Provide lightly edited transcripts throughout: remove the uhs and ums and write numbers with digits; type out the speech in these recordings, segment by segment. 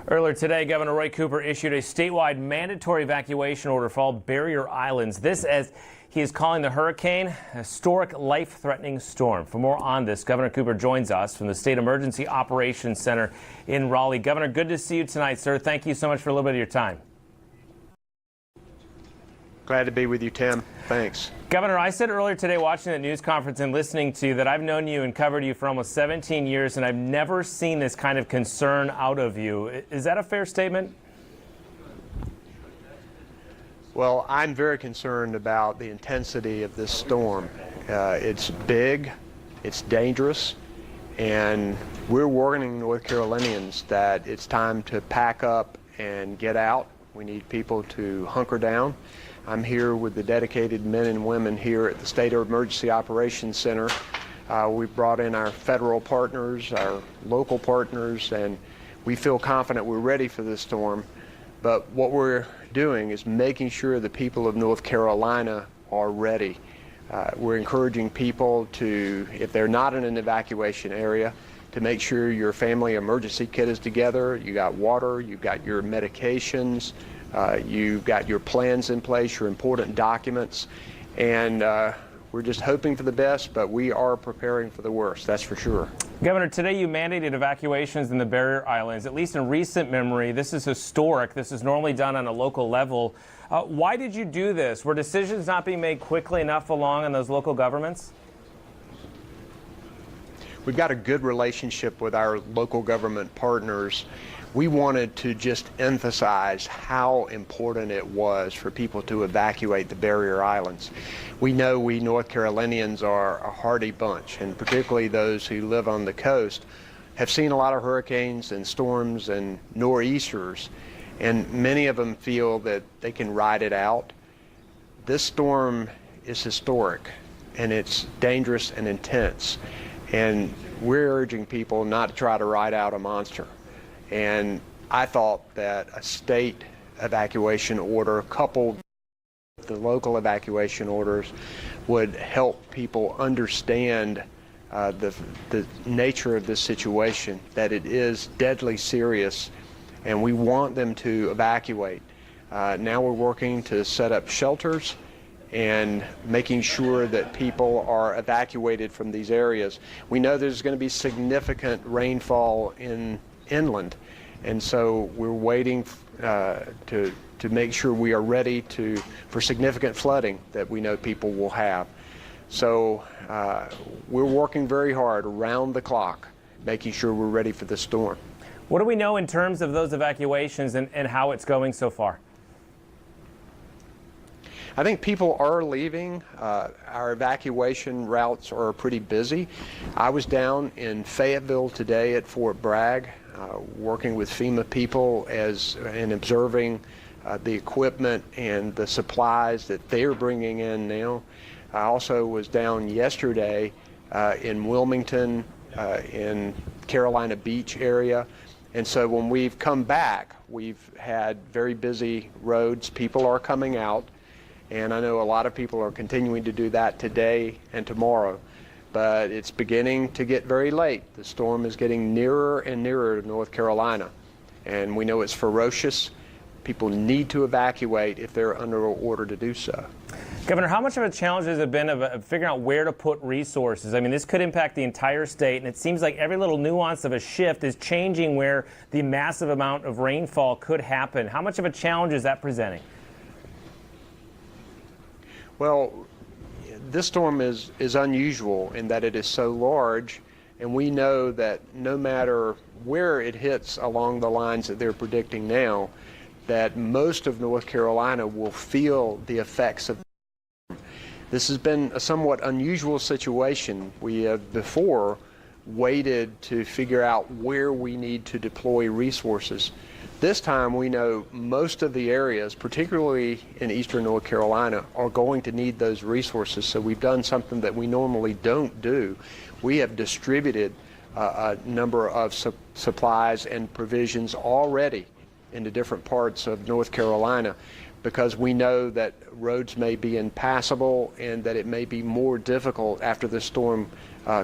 Earlier today, Governor Roy Cooper issued a statewide mandatory evacuation order for all barrier islands. This as he is calling the hurricane a historic, life-threatening storm. For more on this, Governor Cooper joins us from the State Emergency Operations Center in Raleigh. Governor, good to see you tonight, sir. Thank you so much for a little bit of your time. Glad to be with you, Tim. Thanks. Governor, I said earlier today watching the news conference and listening to you that I've known you and covered you for almost 17 years, and I've never seen this kind of concern out of you. Is that a fair statement? Well, I'm very concerned about the intensity of this storm. It's big, it's dangerous, and we're warning North Carolinians that it's time to pack up and get out. We need people to hunker down. I'm here with the dedicated men and women here at the State Emergency Operations Center. We've brought in our federal partners, our local partners, and we feel confident we're ready for this storm. But what we're doing is making sure the people of North Carolina are ready. We're encouraging people to, if they're not in an evacuation area, to make sure your family emergency kit is together, you got water, you've got your medications, you've got your plans in place, your important documents, and we're just hoping for the best, but we are preparing for the worst, that's for sure. Governor, today you mandated evacuations in the barrier islands. At least in recent memory, this is historic. This is normally done on a local level. Why did you do this? Were decisions not being made quickly enough along in those local governments? We've got a good relationship with our local government partners. We wanted to just emphasize how important it was for people to evacuate the barrier islands. We know we North Carolinians are a hardy bunch, and particularly those who live on the coast have seen a lot of hurricanes and storms and nor'easters, and many of them feel that they can ride it out. This storm is historic, and it's dangerous and intense. And we're urging people not to try to ride out a monster. And I thought that a state evacuation order coupled with the local evacuation orders would help people understand the nature of this situation, that it is deadly serious, and we want them to evacuate. Now we're working to set up shelters and making sure that people are evacuated from these areas. We know there's going to be significant rainfall inland, and so we're waiting to make sure we are ready for significant flooding that we know people will have. So we're working very hard around the clock, making sure we're ready for the storm. What do we know in terms of those evacuations and how it's going so far? I think people are leaving. Our evacuation routes are pretty busy. I was down in Fayetteville today at Fort Bragg, working with FEMA people and observing the equipment and the supplies that they're bringing in now. I also was down yesterday in Wilmington, in Carolina Beach area. And so when we've come back, we've had very busy roads. People are coming out. And I know a lot of people are continuing to do that today and tomorrow, but it's beginning to get very late. The storm is getting nearer and nearer to North Carolina, and we know it's ferocious. People need to evacuate if they're under order to do so. Governor, how much of a challenge has it been of figuring out where to put resources? I mean, this could impact the entire state, and it seems like every little nuance of a shift is changing where the massive amount of rainfall could happen. How much of a challenge is that presenting? Well, this storm is unusual in that it is so large, and we know that no matter where it hits along the lines that they're predicting now, that most of North Carolina will feel the effects of it. This has been a somewhat unusual situation. We have before waited to figure out where we need to deploy resources. This time we know most of the areas, particularly in eastern North Carolina, are going to need those resources. So we've done something that we normally don't do. We have distributed a number of supplies and provisions already into different parts of North Carolina, because we know that roads may be impassable and that it may be more difficult after the storm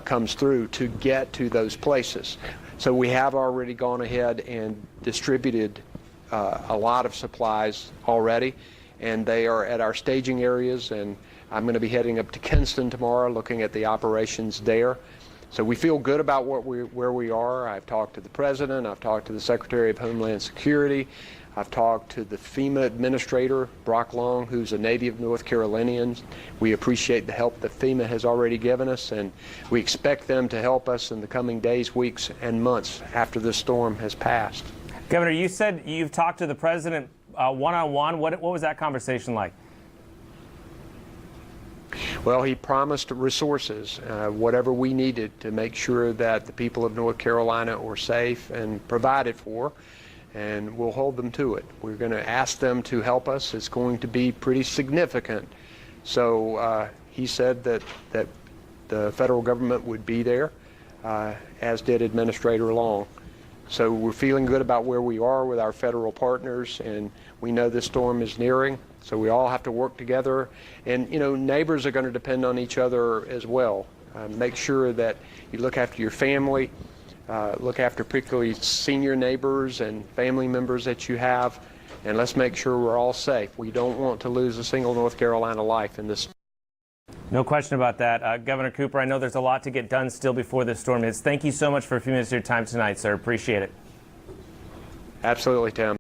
comes through to get to those places. So we have already gone ahead and distributed a lot of supplies already, and they are at our staging areas, and I'm going to be heading up to Kinston tomorrow looking at the operations there. So we feel good about where we are. I've talked to the President, I've talked to the Secretary of Homeland Security, I've talked to the FEMA administrator, Brock Long, who's a native North Carolinian. We appreciate the help that FEMA has already given us, and we expect them to help us in the coming days, weeks, and months after this storm has passed. Governor, you said you've talked to the President one-on-one. What was that conversation like? Well, he promised resources, whatever we needed to make sure that the people of North Carolina were safe and provided for, and we'll hold them to it. We're going to ask them to help us. It's going to be pretty significant. So he said that the federal government would be there, as did Administrator Long. So we're feeling good about where we are with our federal partners, and we know this storm is nearing. So we all have to work together, and neighbors are going to depend on each other as well. Make sure that you look after your family, look after particularly senior neighbors and family members that you have, and let's make sure we're all safe. We don't want to lose a single North Carolina life in this. No question about that. Governor Cooper, I know there's a lot to get done still before this storm hits. Thank you so much for a few minutes of your time tonight, sir. Appreciate it. Absolutely, Tim.